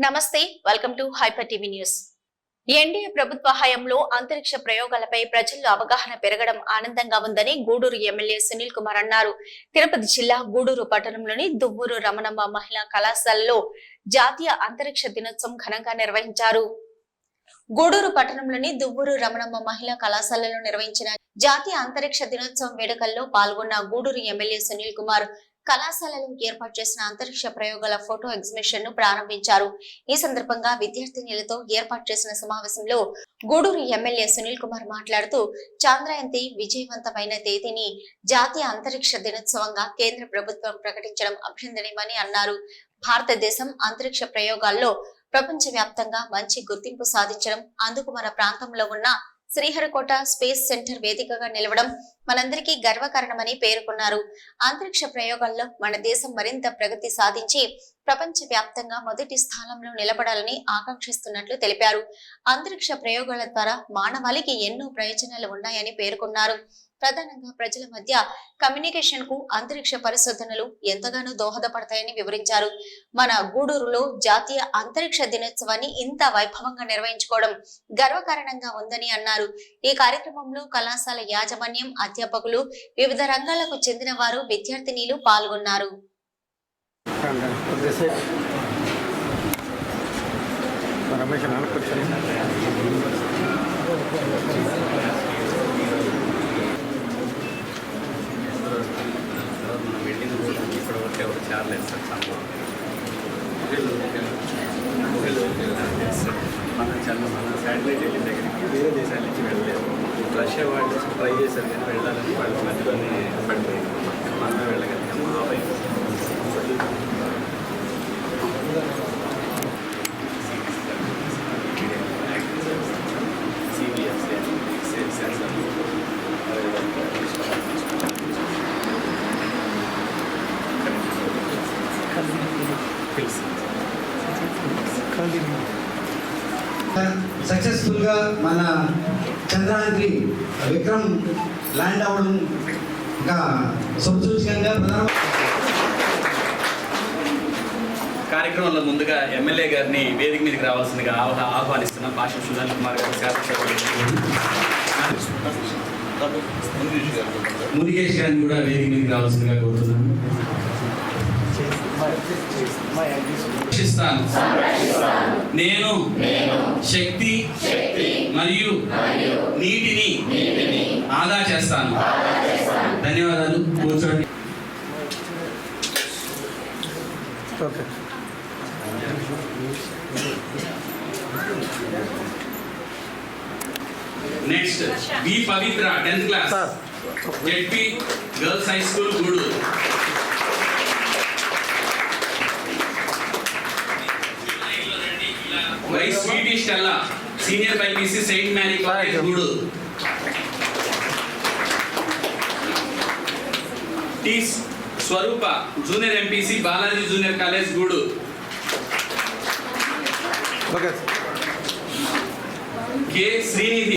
నమస్తే, welcome to hyper TV news. NDA ప్రభుత్వ హయాంలో అంతరిక్ష ప్రయోగాలపై ప్రజల్లో అవగాహన పెరగడం ఆనందంగా ఉందని గూడూరు ఎమ్మెల్యే సునీల్ కుమార్ అన్నారు. తిరుపతి జిల్లా గూడూరు పట్టణంలోని దువ్వూరు రమణమ్మ మహిళా కళాశాలలో జాతీయ అంతరిక్ష దినోత్సవం ఘనంగా నిర్వహించారు. గూడూరు పట్టణంలోని దువ్వూరు రమణమ్మ మహిళా కళాశాలలో నిర్వహించిన జాతీయ అంతరిక్ష దినోత్సవం వేడుకల్లో పాల్గొన్న గూడూరు ఎమ్మెల్యే సునీల్ కుమార్ కళాశాలలో ఏర్పాటు చేసిన అంతరిక్ష ప్రయోగాల ఫోటో ఎగ్జిబిషన్ ను ప్రారంభించారు. ఈ సందర్భంగా విద్యార్థినులతో ఏర్పాటు చేసిన సమావేశంలో గూడూరు ఎమ్మెల్యే సునీల్ కుమార్ మాట్లాడుతూ చంద్రయాన్-3 విజయవంతమైన తేదీని జాతీయ అంతరిక్ష దినోత్సవంగా కేంద్ర ప్రభుత్వం ప్రకటించడం అభినందనీయమని అన్నారు. భారతదేశం అంతరిక్ష ప్రయోగాల్లో ప్రపంచవ్యాప్తంగా మంచి గుర్తింపు సాధించడం, అందుకు మన ప్రాంతంలో ఉన్న శ్రీహరికోట స్పేస్ సెంటర్ వేదికగా నిలవడం మనందరికీ గర్వకారణమని పేర్కొన్నారు. అంతరిక్ష ప్రయోగాల్లో మన దేశం మరింత ప్రగతి సాధించి ప్రపంచ వ్యాప్తంగా మొదటి స్థానంలో నిలబడాలని ఆకాంక్షిస్తున్నట్లు తెలిపారు. అంతరిక్ష ప్రయోగాల ద్వారా మానవాళికి ఎన్నో ప్రయోజనాలు ఉన్నాయని పేర్కొన్నారు. ప్రధానంగా ప్రజల మధ్య కమ్యూనికేషన్ కు అంతరిక్ష పరిశోధనలు ఎంతగానో దోహదపడతాయని వివరించారు. మన గూడూరులో జాతీయ అంతరిక్ష దినోత్సవాన్ని ఇంత వైభవంగా నిర్వహించుకోవడం గర్వకారణంగా ఉందని అన్నారు. ఈ కార్యక్రమంలో కళాశాల యాజమాన్యం, అధ్యాపకులు, వివిధ రంగాలకు చెందిన వారు, విద్యార్థినీలు పాల్గొన్నారు. మన శాటిలైట్ వెళ్ళిన దగ్గరికి వేరే దేశాల నుంచి వెళ్ళలేదు. రష్యా వాళ్ళు ట్రై చేశారు కానీ వెళ్ళాలని వాళ్ళు మధ్యలోనే పడిపోయింది. మనమే వెళ్ళగలిగాము. ఆ వైపు సక్సెస్ఫుల్ గా మన చంద్రయాన్-3 విక్రమ్ ల్యాండ్ అవడం శుభసూచకంగా కార్యక్రమంలో ముందుగా ఎమ్మెల్యే గారిని వేదిక మీదకి రావాల్సిందిగా ఆహ్వానిస్తున్నాం. భాష సునీల్ కుమార్ గారు, మునిగేష్ గారిని కూడా వేదిక మీదకి రావాల్సిందిగా కోరుతున్నాను. నేను శక్తి మరియు నీటిని ఆదా చేస్తాను. ధన్యవాదాలు. కూర్చోండి. Next B Pavitra, 10th class, ZP girls high school, Gudur. Y Sweety Stella, senior BiPC, saint Mary college, Gudur. T Swaroopa, junior MPC, Balaji junior college, Gudur. K Srinidhi,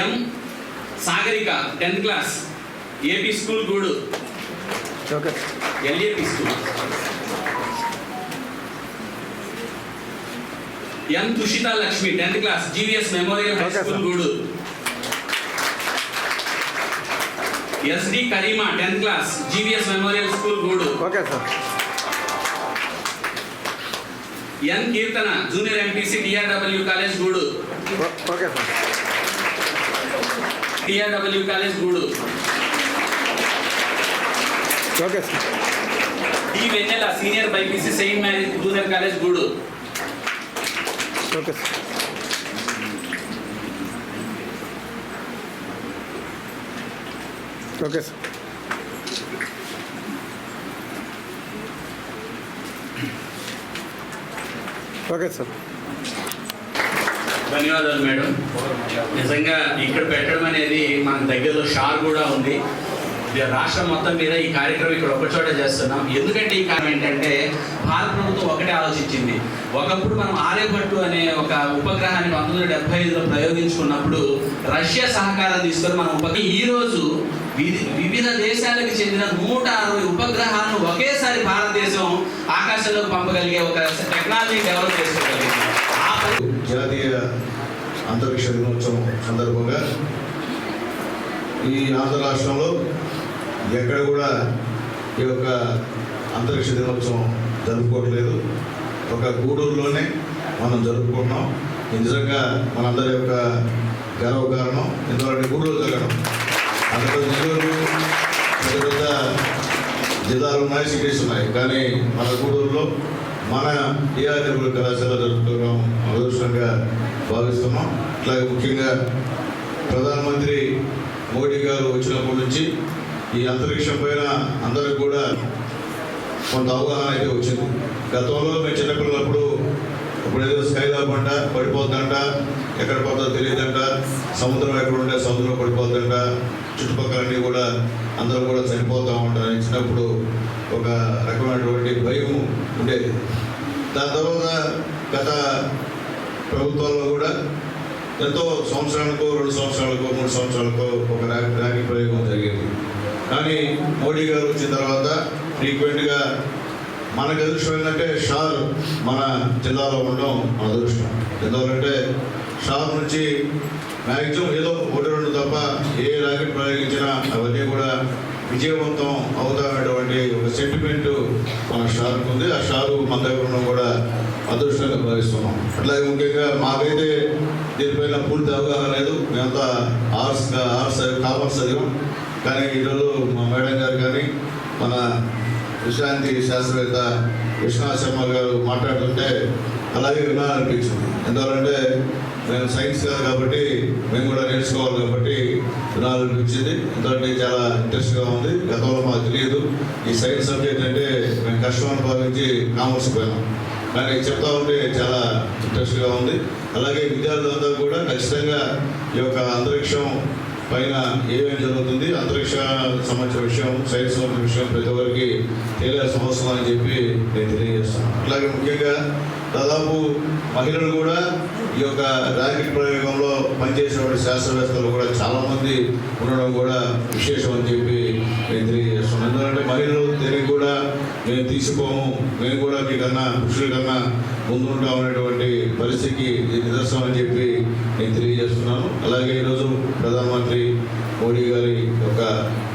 M Sagarika, 10th class, AP school, Gudur. LAP school. M Tushita Lakshmi, 10th class, GVS memorial high school, Gudur. SD Karima, 10th class, GVS memorial school, Gudur. N Keerthana, junior MPC, TRW college, Gudur. TRW college, Gudur. D Vennela, senior BiPC, saint Mary junior college, Gudur. ధన్యవాదాలు madam. నిజంగా ఇక్కడ పెట్టడం అనేది మన దగ్గరలో షార్ కూడా ఉంది. రాష్ట్రం మొత్తం మీద ఈ కార్యక్రమం ఇక్కడ ఒకచోట చేస్తున్నాం. ఎందుకంటే ఈ కారణం ఏంటంటే భారత ప్రభుత్వం ఒకటే ఆలోచించింది. ఒకప్పుడు మనం ఆర్యభట్టు అనే ఒక ఉపగ్రహాన్ని 1975లో ప్రయోగించుకున్నప్పుడు రష్యా సహకారం తీసుకొని మనం ఈ రోజు వివిధ దేశాలకు చెందిన 160 ఉపగ్రహాలను ఒకేసారి భారతదేశం ఆకాశంలోకి పంపగలిగే ఒక టెక్నాలజీ డెవలప్ చేసుకోగలిగింది. జాతీయ అంతరిక్ష దినోత్సవం సందర్భంగా ఈ ఆంధ్ర రాష్ట్రంలో ఎక్కడ కూడా ఈ యొక్క అంతరిక్ష దినోత్సవం జరుపుకోవట్లేదు. ఒక గూడూరులోనే మనం జరుపుకుంటున్నాం. నిజంగా మనందరి యొక్క గర్వకారణం. ఎందుకంటే గూడూరు జరగడం అక్కడ నెల్లూరు పెద్ద పెద్ద జిల్లాలు ఉన్నాయి, సిటీస్ ఉన్నాయి. కానీ మన గూడూరులో మన ఏఆర్ నెహ్రూ కళాశాల జరుపుకోవడం అదృష్టంగా భావిస్తున్నాం. అట్లాగే ముఖ్యంగా ప్రధానమంత్రి మోడీ గారు వచ్చినప్పటి నుంచి ఈ అంతరిక్షం పైన అందరికి కూడా కొంత అవగాహన అయితే వచ్చింది. గతంలో మేము చిన్నపిల్లలప్పుడు ఇప్పుడు ఏదో స్కైలాబ్ అంట పడిపోద్దంట, ఎక్కడ పడుతుందో తెలియదంట, సముద్రం ఎక్కడ ఉంటే సముద్రం పడిపోద్దంట, చుట్టుపక్కలన్నీ కూడా అందరూ కూడా చనిపోతూ ఉంటారని చిన్నప్పుడు ఒక రకమైనటువంటి భయం ఉండేది. దాని తర్వాత గత ప్రభుత్వాల్లో కూడా ఎంతో సంవత్సరాలకు 2 సంవత్సరాలకు 3 సంవత్సరాలకు ఒక ర్యాకెట్ ప్రయోగం జరిగేది. కానీ మోడీ గారు వచ్చిన తర్వాత ఫ్రీక్వెంట్గా మనకు అదృష్టం ఏంటంటే షార్ మన జిల్లాలో ఉండడం మన అదృష్టం. ఎందుకంటే షార్ నుంచి మ్యాక్సిమం ఏదో 1-2 తప్ప ఏ ర్యాకెట్ ప్రయోగించినా అవన్నీ కూడా విజయవంతం అవుతామనేటువంటి ఒక సెంటిమెంట్ మన షార్కు ఉంది. ఆ షారు మన దగ్గర ఉండడం కూడా అదృష్టంగా భావిస్తున్నాం. అట్లాగే ముఖ్యంగా మాకైతే దీనిపైన పూర్తి అవగాహన లేదు. మేమంతా ఆర్ట్స్ కామర్స్ చదివాం. కానీ ఈరోజు మా మేడం గారు కానీ మన విశ్రాంతి శాస్త్రవేత్త విశ్వనాథ్ శర్మ గారు మాట్లాడుతుంటే అలాగే వినాలనిపించింది. ఎందుకంటే మేము సైన్స్ కాదు కాబట్టి మేము కూడా నేర్చుకోవాలి కాబట్టి వినాలనిపించింది. ఎందుకంటే చాలా ఇంట్రెస్ట్గా ఉంది. గతంలో మాకు తెలియదు ఈ సైన్స్ సబ్జెక్ట్ అంటే మేము కష్టమని భావించి కామర్స్ పోయినాం. కానీ చెప్తా ఉంటే చాలా ఇంట్రెస్ట్గా ఉంది. అలాగే విద్యార్థులందరూ కూడా ఖచ్చితంగా ఈ యొక్క అంతరిక్షం పైన ఏమేమి జరుగుతుంది, అంతరిక్ష సంబంధించిన విషయం, సైన్స్ సంబంధించిన విషయం ప్రతి ఒక్కరికి తెలియాల్సిన అవసరం అని చెప్పి నేను తెలియజేస్తున్నాను. అట్లాగే ముఖ్యంగా దాదాపు మహిళలు కూడా ఈ యొక్క ర్యాకెట్ ప్రయోగంలో పనిచేసినటువంటి శాస్త్రవేత్తలు కూడా చాలామంది ఉండడం కూడా విశేషం అని చెప్పి నేను తెలియజేస్తున్నాను. ఎందుకంటే మహిళలు దీనికి కూడా మేము తీసుకోము, మేము కూడా మీకన్నా పురుషుల కన్నా ముందుంటాం అనేటువంటి పరిస్థితికి నిదర్శనం అని చెప్పి నేను తెలియజేస్తున్నాను. అలాగే ఈరోజు ప్రధానమంత్రి మోడీ గారి యొక్క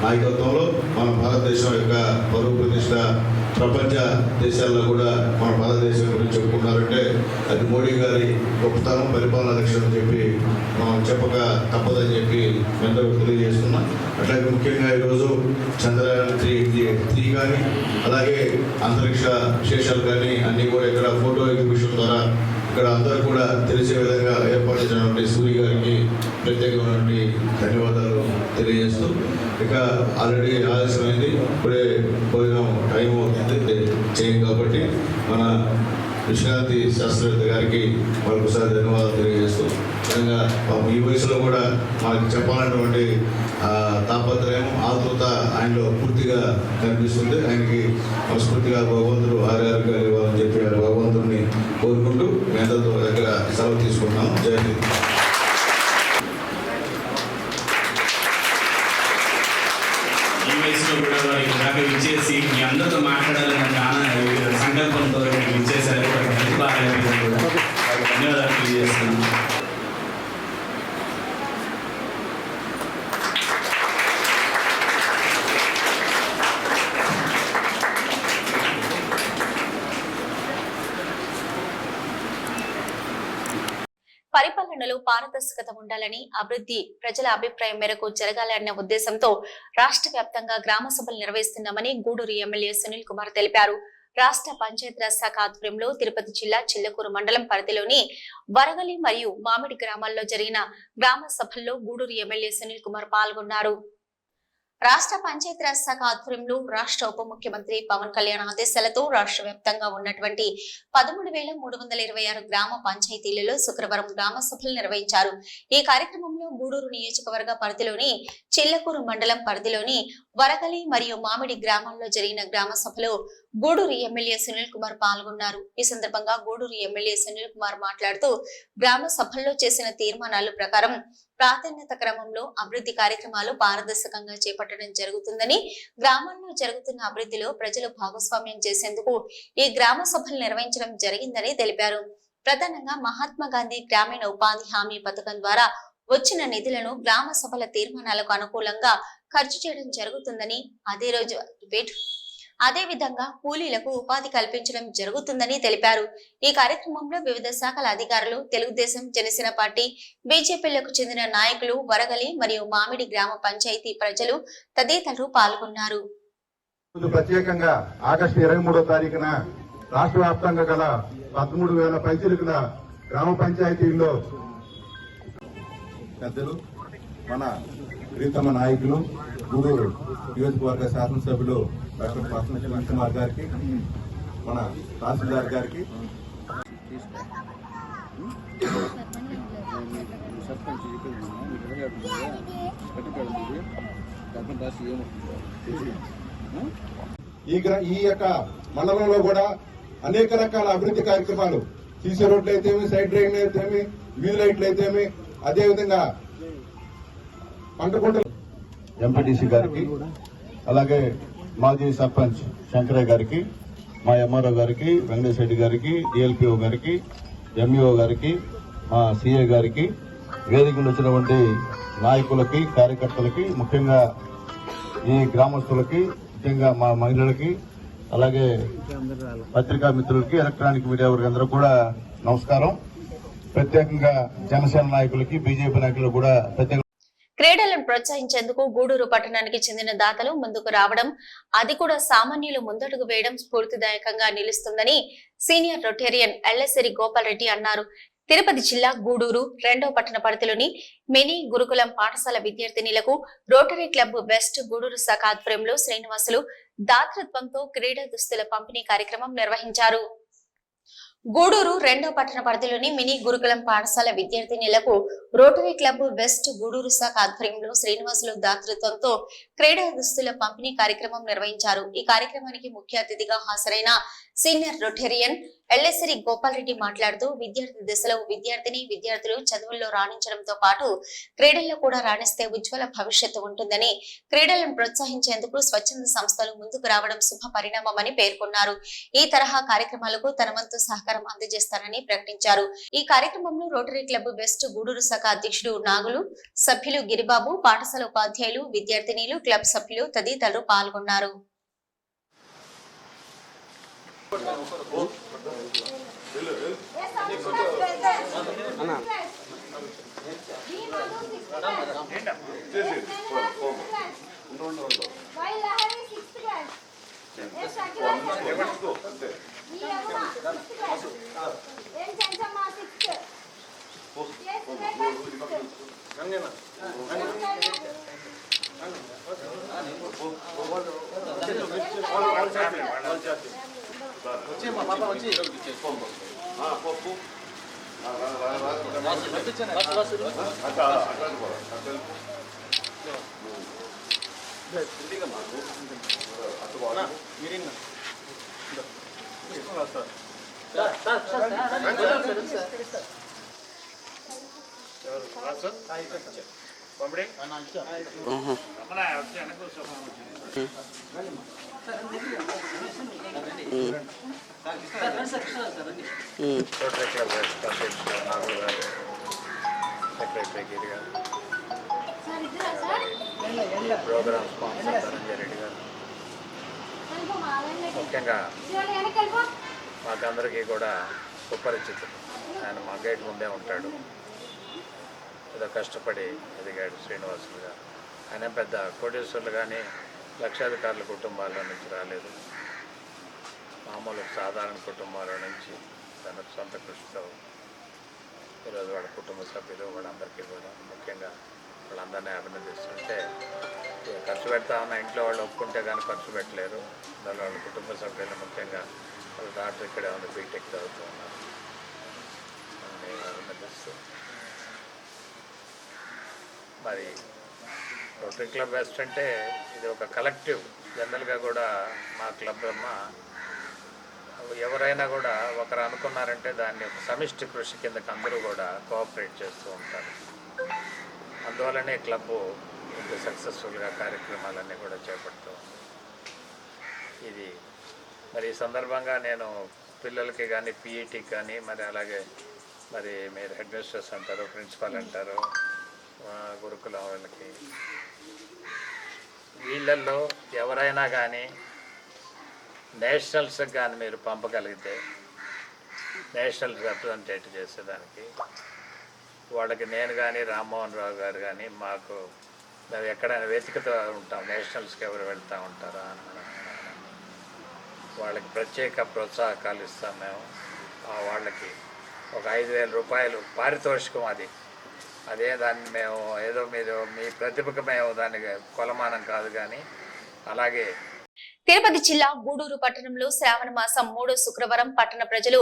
నాయకత్వంలో మన భారతదేశం యొక్క పరువు ప్రతిష్ట ప్రపంచ దేశాల్లో కూడా మన భారతదేశం గురించి చెప్పుకున్నారంటే అది మోడీ గారి గొప్పతనం, పరిపాలనా దక్షత అని చెప్పి మనం చెప్పక తప్పదని చెప్పి అందరూ తెలియజేస్తున్నాం. అట్లాగే ముఖ్యంగా ఈరోజు చంద్రయాన్-3 కానీ అలాగే అంతరిక్ష విశేషాలు కానీ అన్నీ కూడా ఇక్కడ ఫోటో ఎగ్జిబిషన్ ద్వారా ఇక్కడ అందరూ కూడా తెలిసే విధంగా ఏర్పాటు చేసినటువంటి సూర్య గారికి ప్రత్యేకమైనటువంటి ధన్యవాదాలు తెలియజేస్తూ ఇక ఆల్రెడీ ఆలస్యమైంది, ఇప్పుడే భోజనం టైం అవుతుంది చేయం కాబట్టి మన విశ్రాంతి శాస్త్రవేత్త గారికి మరొకసారి ధన్యవాదాలు తెలియజేస్తూ నిజంగా ఈ వయసులో కూడా మనకి చెప్పాలన్నటువంటి తాపత్రయం, ఆతృత ఆయనలో పూర్తిగా కనిపిస్తుంది. ఆయనకి మనస్ఫూర్తిగా భగవంతుడు ఆరోగ్యాలు ఇవ్వాలని చెప్పి భగవంతుడిని కోరుకుంటూ మీ అందరితో దగ్గర సెలవు తీసుకుంటున్నాం. జై హింద్. ఈ వయసులో కూడా వారికి దాకా ఇచ్చేసి మీ అందరితో మాట్లాడాలన్న సంకల్పంతో ఇచ్చేసారు. ధన్యవాదాలు తెలియజేస్తున్నాను. పరిపాలనలో పారదర్శకత ఉండాలని, అభివృద్ధి ప్రజల అభిప్రాయం మేరకు జరగాలన్న ఉద్దేశంతో రాష్ట్ర వ్యాప్తంగా గ్రామ సభలు నిర్వహిస్తున్నామని గూడూరు ఎమ్మెల్యే సునీల్ కుమార్ తెలిపారు. రాష్ట్ర పంచాయతీరాజ్ శాఖ ఆధ్వర్యంలో తిరుపతి జిల్లా చిల్లకూరు మండలం పరిధిలోని వరగలి మరియు మామిడి గ్రామాల్లో జరిగిన గ్రామ సభల్లో గూడూరు ఎమ్మెల్యే సునీల్ కుమార్ పాల్గొన్నారు. రాష్ట్ర పంచాయతీరాజ్ శాఖ ఆధ్వర్యంలో రాష్ట్ర ఉప ముఖ్యమంత్రి పవన్ కళ్యాణ్ ఆదేశాలతో రాష్ట్ర వ్యాప్తంగా ఉన్నటువంటి 13,326 గ్రామ పంచాయతీలలో శుక్రవారం గ్రామ సభలు నిర్వహించారు. ఈ కార్యక్రమంలో కార్యక్రమంలో గూడూరు నియోజకవర్గ పరిధిలోని చిల్లకూరు మండలం పరిధిలోని వరగలి మరియు మామిడి గ్రామాల్లో జరిగిన గ్రామ సభలో గూడూరు ఎమ్మెల్యే సునీల్ కుమార్ పాల్గొన్నారు. ఈ సందర్భంగా గూడూరు ఎమ్మెల్యే సునీల్ కుమార్ మాట్లాడుతూ గ్రామ సభల్లో చేసిన తీర్మానాల ప్రకారం ప్రాధాన్యత క్రమంలో అభివృద్ధి కార్యక్రమాలు పారదర్శకంగా చేపట్టడం జరుగుతుందని, గ్రామాల్లో జరుగుతున్న అభివృద్ధిలో ప్రజలు భాగస్వామ్యం చేసేందుకు ఈ గ్రామ సభలు నిర్వహించడం జరిగిందని తెలిపారు. ప్రధానంగా మహాత్మా గాంధీ గ్రామీణ ఉపాధి హామీ పథకం ద్వారా వచ్చిన నిధులను గ్రామ సభల తీర్మానాలకు అనుకూలంగా ఖర్చు చేయడం జరుగుతుందని, అదే విధంగా కూలీలకు ఉపాధి కల్పించడం జరుగుతుందని తెలిపారు. ఈ కార్యక్రమంలో వివిధ శాఖల అధికారులు, తెలుగుదేశం, జనసేన పార్టీ, బీజేపీలకు చెందిన నాయకులు, వరగలి మరియు మామిడి గ్రామ పంచాయతీ ప్రజలు తదితరులు పాల్గొన్నారు. ప్రత్యేకంగా ఆగస్టు 23వ తారీఖున రాష్ట్ర వ్యాప్తంగా గల 13,000 పైచిలుకుల గ్రామ పంచాయతీల్లో పెద్దలు, మన ప్రీతమ నాయకులు, గూడూరు నియోజకవర్గ శాసనసభ్యులు డాక్టర్ ప్రసన్న సునీల్ కుమార్ గారికి, మన తహసీల్దార్ గారికి, ఈ యొక్క మండలంలో కూడా అనేక రకాల అభివృద్ధి కార్యక్రమాలు, సీసీ రోడ్లు అయితేమి, సైడ్ డ్రైన్ అయితేమి, వీధి లైట్లు అయితేమి, అదేవిధంగా పంట పంటలు ఎంపీటీసీ గారికి, అలాగే మాజీ సర్పంచ్ శంకరయ్య గారికి, మా ఎంఆర్ఓ గారికి, వెంకటేశ్వర రెడ్డి గారికి, డిఎల్పిఓ గారికి, ఎంఈఓ గారికి, మా సిఏ గారికి, వేదికలు వచ్చినటువంటి నాయకులకి, కార్యకర్తలకి, ముఖ్యంగా ఈ గ్రామస్తులకి, ముఖ్యంగా మా మహిళలకి, అలాగే పత్రికా మిత్రులకి, ఎలక్ట్రానిక్ మీడియా వర్గ అందరూ కూడా నమస్కారం. ప్రత్యేకంగా జనసేన నాయకులకి, బీజేపీ నాయకులు కూడా ప్రత్యేక క్రీడలను ప్రోత్సహించేందుకు గూడూరు పట్టణానికి చెందిన దాతలు ముందుకు రావడం, అది కూడా సామాన్యులు ముందడుగు వేయడం స్ఫూర్తిదాయకంగా నిలుస్తుందని సీనియర్ రొటేరియన్ ఎల్లసిరి గోపాల్ రెడ్డి అన్నారు. తిరుపతి జిల్లా గూడూరు 2వ పట్టణ పరిధిలోని మినీ గురుకులం పాఠశాల విద్యార్థినిలకు రోటరీ క్లబ్ వెస్ట్ గూడూరు శాఖ ఆధ్వర్యంలో శ్రీనివాసులు దాతృత్వంతో క్రీడా దుస్తుల పంపిణీ కార్యక్రమం నిర్వహించారు. గూడూరు 2వ పట్టణ పరిధిలోని మినీ గురుకులం పాఠశాల విద్యార్థినిలకు రోటరీ క్లబ్ వెస్ట్ గూడూరు శాఖ ఆధ్వర్యంలో శ్రీనివాసులు దాతృత్వంతో క్రీడా దుస్తుల పంపిణీ కార్యక్రమం నిర్వహించారు. ఈ కార్యక్రమానికి ముఖ్య అతిథిగా హాజరైన సీనియర్ రొటేరియన్ ఎల్లసిరి గోపాల్ రెడ్డి మాట్లాడుతూ విద్యార్థి దశలో విద్యార్థులు చదువుల్లో రాణించడంతో పాటు క్రీడల్లో కూడా రాణిస్తే ఉజ్వల భవిష్యత్తు ఉంటుందని, క్రీడలను ప్రోత్సహించేందుకు స్వచ్ఛంద సంస్థలు ముందుకు రావడం శుభ పరిణామమని పేర్కొన్నారు. ఈ తరహా కార్యక్రమాలకు తన వంతు సహకారం అందజేస్తానని ప్రకటించారు. ఈ కార్యక్రమంలో రోటరీ క్లబ్ వెస్ట్ గూడూరు శాఖ అధ్యక్షుడు నాగులు, సభ్యులు గిరిబాబు, పాఠశాల ఉపాధ్యాయులు, విద్యార్థినీలు, క్లబ్ సభ్యులు తదితరులు పాల్గొన్నారు. సెక్రటరీ గిరి గారు, ప్రోగ్రామ్ స్పాన్సర్ ధనంజయ రెడ్డి గారు, ముఖ్యంగా మాకందరికీ కూడా సుపరిచితుడు. ఆయన మా గైడ్ ముందే ఉంటాడు. ఏదో కష్టపడి ఎదిగాడు శ్రీనివాసులు గారు. ఆయన పెద్ద కోటీశ్వరులు కానీ లక్షాధికారుల కుటుంబాల నుంచి రాలేదు. మామూలు సాధారణ కుటుంబాల నుంచి తన సొంత కృషితో ఈరోజు వాళ్ళ కుటుంబ సభ్యులు వాళ్ళందరికీ కూడా, ముఖ్యంగా వాళ్ళందరినీ అభినందిస్తుంటే, ఖర్చు పెడతా ఉన్న ఇంట్లో వాళ్ళు ఒప్పుకుంటే కానీ ఖర్చు పెట్టలేరు. దాని వాళ్ళ కుటుంబ సభ్యులు, ముఖ్యంగా వాళ్ళ డాక్టర్ ఇక్కడే ఉంది, బీటెక్ చదువుతూ ఉన్నారు, అభినందిస్తూ మరి రోటరీ క్లబ్ వెస్ట్ అంటే ఇది ఒక కలెక్టివ్. జనరల్గా కూడా మా క్లబ్ ఎవరైనా కూడా ఒకరు అనుకున్నారంటే దాన్ని ఒక సమిష్టి కృషి కిందకి అందరూ కూడా కోఆపరేట్ చేస్తూ ఉంటారు. అందువల్లనే క్లబ్బు ఇంత సక్సెస్ఫుల్గా కార్యక్రమాలన్నీ కూడా చేపడుతూ ఉంది. ఇది మరి ఈ సందర్భంగా నేను పిల్లలకి కానీ పీఈటీకి కానీ మరి అలాగే మరి మీరు హెడ్ మిస్ట్రెస్ అంటారు, ప్రిన్సిపాల్ అంటారు, గురుకులం వాళ్ళకి వీళ్ళల్లో ఎవరైనా కానీ నేషనల్స్కి కానీ మీరు పంపగలిగితే నేషనల్ రిప్రజెంటేటివ్ చేసేదానికి వాళ్ళకి నేను కానీ రామ్మోహన్ రావు గారు కానీ మేము ఎక్కడైనా వెతుకుతూ ఉంటాం నేషనల్స్కి ఎవరు వెళ్తూ ఉంటారా అని వాళ్ళకి ప్రత్యేక ప్రోత్సాహకాలు ఇస్తాం మేము. వాళ్ళకి ఒక 5,000 రూపాయలు పారితోషికం. అదే దాన్ని మేము ఏదో మీరు మీ ప్రతిభకు మేము దానికి కొలమానం కాదు కానీ అలాగే. తిరుపతి జిల్లా గూడూరు పట్టణంలో శ్రావణ మాసం 3వ శుక్రవారం పట్టణ ప్రజలు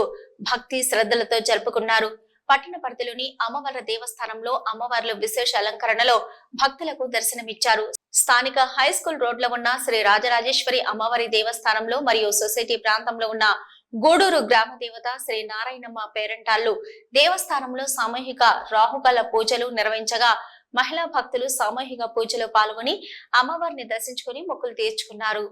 భక్తి శ్రద్ధలతో జరుపుకున్నారు. పట్టణ పరిధిలోని అమ్మవార్ల దేవస్థానంలో అమ్మవార్లు విశేష అలంకరణలో భక్తులకు దర్శనమిచ్చారు. స్థానిక హై స్కూల్ రోడ్లో ఉన్న శ్రీ రాజరాజేశ్వరి అమ్మవారి దేవస్థానంలో మరియు సొసైటీ ప్రాంతంలో ఉన్న గూడూరు గ్రామ దేవత శ్రీ నారాయణమ్మ పేరంటాళ్లు దేవస్థానంలో సామూహిక రాహుకాల పూజలు నిర్వహించగా మహిళా భక్తులు సామూహిక పూజలో పాల్గొని అమ్మవారిని దర్శించుకుని మొక్కులు తీర్చుకున్నారు.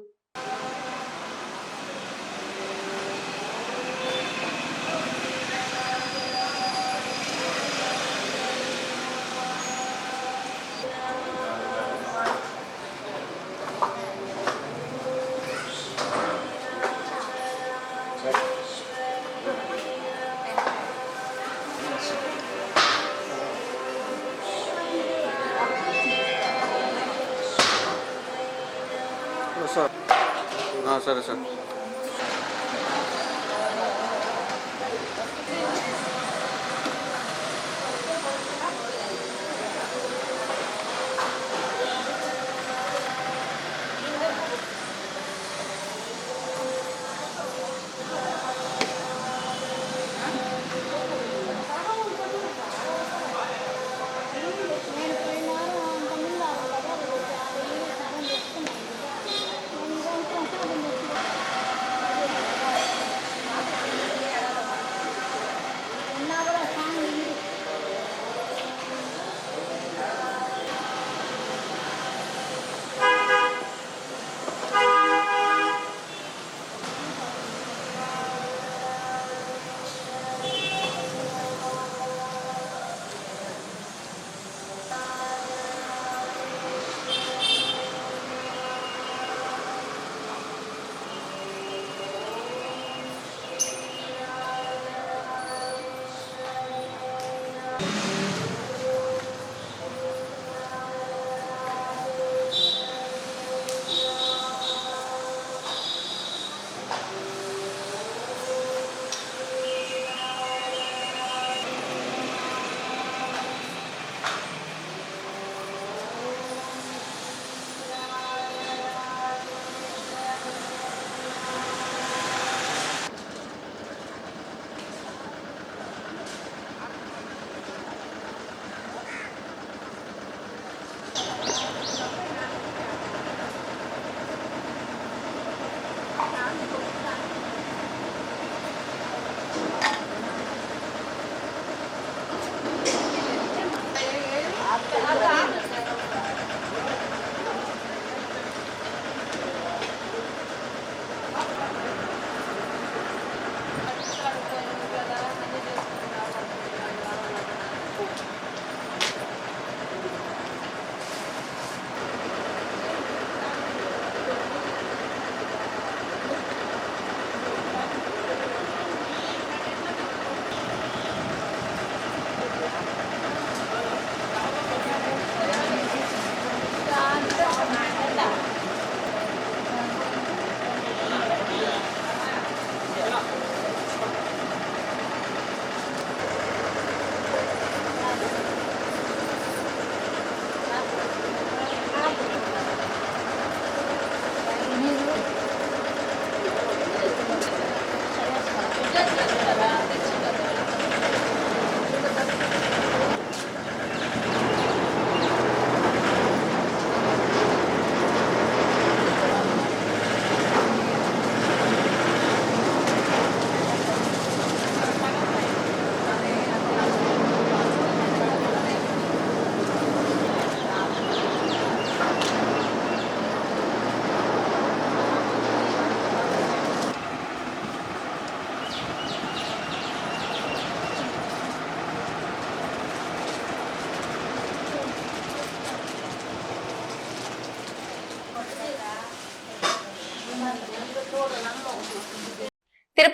సరే సార్.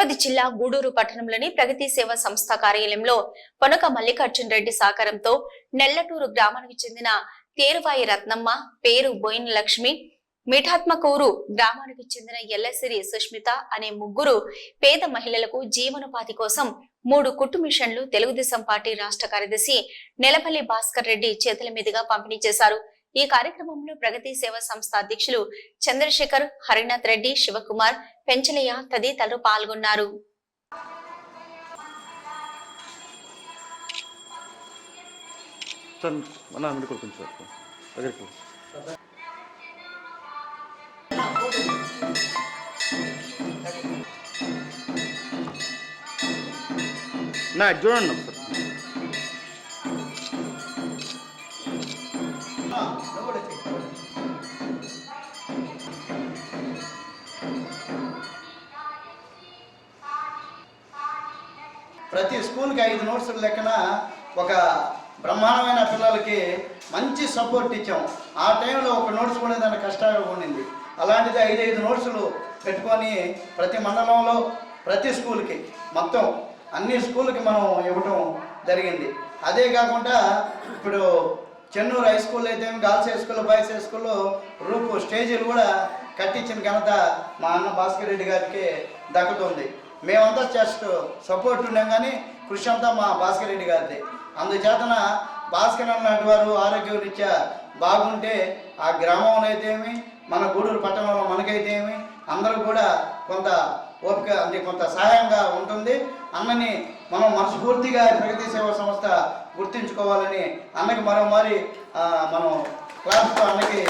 తిరుపతి జిల్లా గూడూరు పట్టణంలోని ప్రగతి సేవా సంస్థ కార్యాలయంలో పొనక మల్లికార్జున రెడ్డి సహకారంతో నెల్లటూరు గ్రామానికి చెందిన తేరువాయి రత్నమ్మ, పేరు బోయిన లక్ష్మి, మిఠాత్మకూరు గ్రామానికి చెందిన ఎల్లసిరి సుష్మిత అనే ముగ్గురు పేద మహిళలకు జీవనోపాధి కోసం 3 కుట్టు మిషన్లు తెలుగుదేశం పార్టీ రాష్ట్ర కార్యదర్శి నెలపల్లి భాస్కర్ రెడ్డి చేతుల మీదుగా పంపిణీ చేశారు. ఈ కార్యక్రమంలో ప్రగతి సేవా సంస్థ అధ్యక్షులు చంద్రశేఖర్, హరినాథ్ రెడ్డి, శివకుమార్, పెంచలయ్య తదితరులు పాల్గొన్నారు. చూడండి ప్రతి స్కూల్కి 5 నోట్స్ లెక్కన ఒక బ్రహ్మాండమైన పిల్లలకి మంచి సపోర్ట్ ఇచ్చాం. ఆ టైంలో ఒక నోట్స్ కూడా దానికి కష్టంగా ఉండింది. అలాంటిది 5 నోట్సులు పెట్టుకొని ప్రతి మండలంలో ప్రతి స్కూల్కి మొత్తం అన్ని స్కూల్కి మనం ఇవ్వటం జరిగింది. అదే కాకుండా ఇప్పుడు చెన్నూరు హై స్కూల్ అయితే girls high school, boys high స్కూల్లో రూపు స్టేజీలు కూడా కట్టించిన ఘనత మా అన్న భాస్కర్ రెడ్డి గారికి దక్కుతుంది. మేమంతా జస్ట్ సపోర్ట్ ఉన్నాం కానీ కృషి అంతా మా భాస్కర్ రెడ్డి గారిది. అందుచేతన భాస్కర్ అన్నటి వారు ఆరోగ్యరీత్యా బాగుంటే ఆ గ్రామంలో అయితేమి, మన గూడూరు పట్టణంలో మనకైతే ఏమి అందరూ కూడా కొంత ఓపిక అంటే కొంత సహాయంగా ఉంటుంది. అన్నని మనం మనస్ఫూర్తిగా ప్రగతి సేవా సంస్థ గుర్తించుకోవాలని అన్నకి మరోమారి మనం క్లాస్తో అన్నకి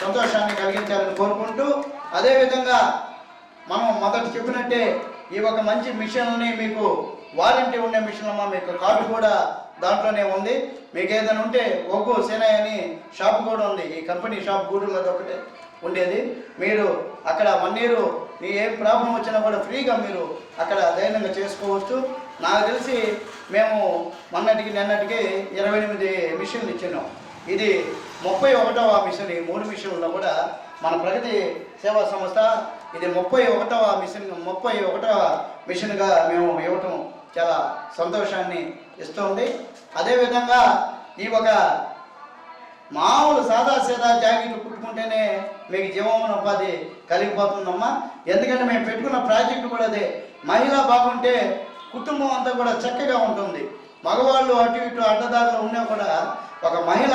సంతోషాన్ని కలిగించాలని కోరుకుంటూ, అదేవిధంగా మనం మొదట చెప్పినట్టే ఈ ఒక మంచి మిషన్ని మీకు వారంటీ ఉండే మిషన్లమ్మా, మీకు కార్డు కూడా దాంట్లోనే ఉంది. మీకు ఏదైనా ఉంటే ఒగ్గు సేనయ్య అని షాప్ కూడా ఉంది. ఈ కంపెనీ షాప్ గూడూరులో ఒకటే ఉండేది. మీరు అక్కడ 1 year మీ ఏ ప్రాబ్లం వచ్చినా కూడా ఫ్రీగా మీరు అక్కడ ధైర్యంగా చేసుకోవచ్చు. నాకు తెలిసి మేము మొన్నటికి నిన్నటికి 28 మిషన్లు ఇచ్చినాం. ఇది 31వ మిషన్. ఈ 3 మిషన్లో కూడా మన ప్రగతి సేవా సంస్థ ఇది 31వ మిషన్గా మేము ఇవ్వటం చాలా సంతోషాన్ని ఇస్తుంది. అదేవిధంగా ఈ ఒక మామూలు సాదా జాకెట్లు కుట్టుకుంటేనే మీకు జీవనోపాధి కలిగిపోతుందమ్మా. ఎందుకంటే మేము పెట్టుకున్న ప్రాజెక్టు కూడా అదే. మహిళ బాగుంటే కుటుంబం అంతా కూడా చక్కగా ఉంటుంది. మగవాళ్ళు అటు ఇటు అడ్డదారులు ఉన్నా కూడా ఒక మహిళ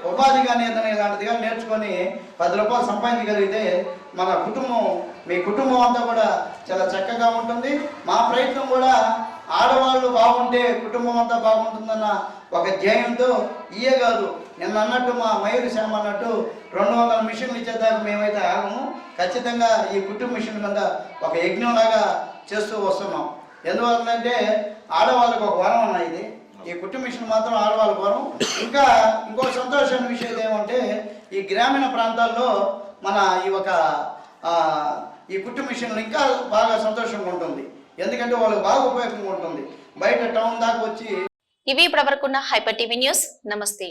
ఉపాధి కానీ ఏదైనా ఇలాంటిదిగా నేర్చుకొని 10 రూపాయలు సంపాదించగలిగితే మన కుటుంబం, మీ కుటుంబం అంతా కూడా చాలా చక్కగా ఉంటుంది. మా ప్రయత్నం కూడా ఆడవాళ్ళు బాగుంటే కుటుంబం అంతా బాగుంటుందన్న ఒక ధ్యేయంతో ఇయే కాదు, నిన్న అన్నట్టు మా మయూరి శ్యామ అన్నట్టు 200 మిషన్లు ఇచ్చేదాకా మేమైతే ఆగము. ఖచ్చితంగా ఈ కుటుంబ మిషన్ మీద ఒక యజ్ఞంలాగా చేస్తూ వస్తున్నాం. ఎందువల్లంటే ఆడవాళ్ళకి ఒక వరం అన్న ఇది. ఈ కుట్టు మిషన్ మాత్రం ఆడవాళ్ళ వరం. ఇంకా ఇంకో సంతోషమైన విషయం ఏమంటే ఈ గ్రామీణ ప్రాంతాల్లో మన ఈ కుట్టు మిషన్లు ఇంకా బాగా సంతోషంగా ఉంటుంది. ఎందుకంటే వాళ్ళకి బాగా ఉపయోగంగా ఉంటుంది. బయట టౌన్ దాకా వచ్చి ఇవి ఇప్పటివరకున్న హైపర్ టీవీ న్యూస్. నమస్తే.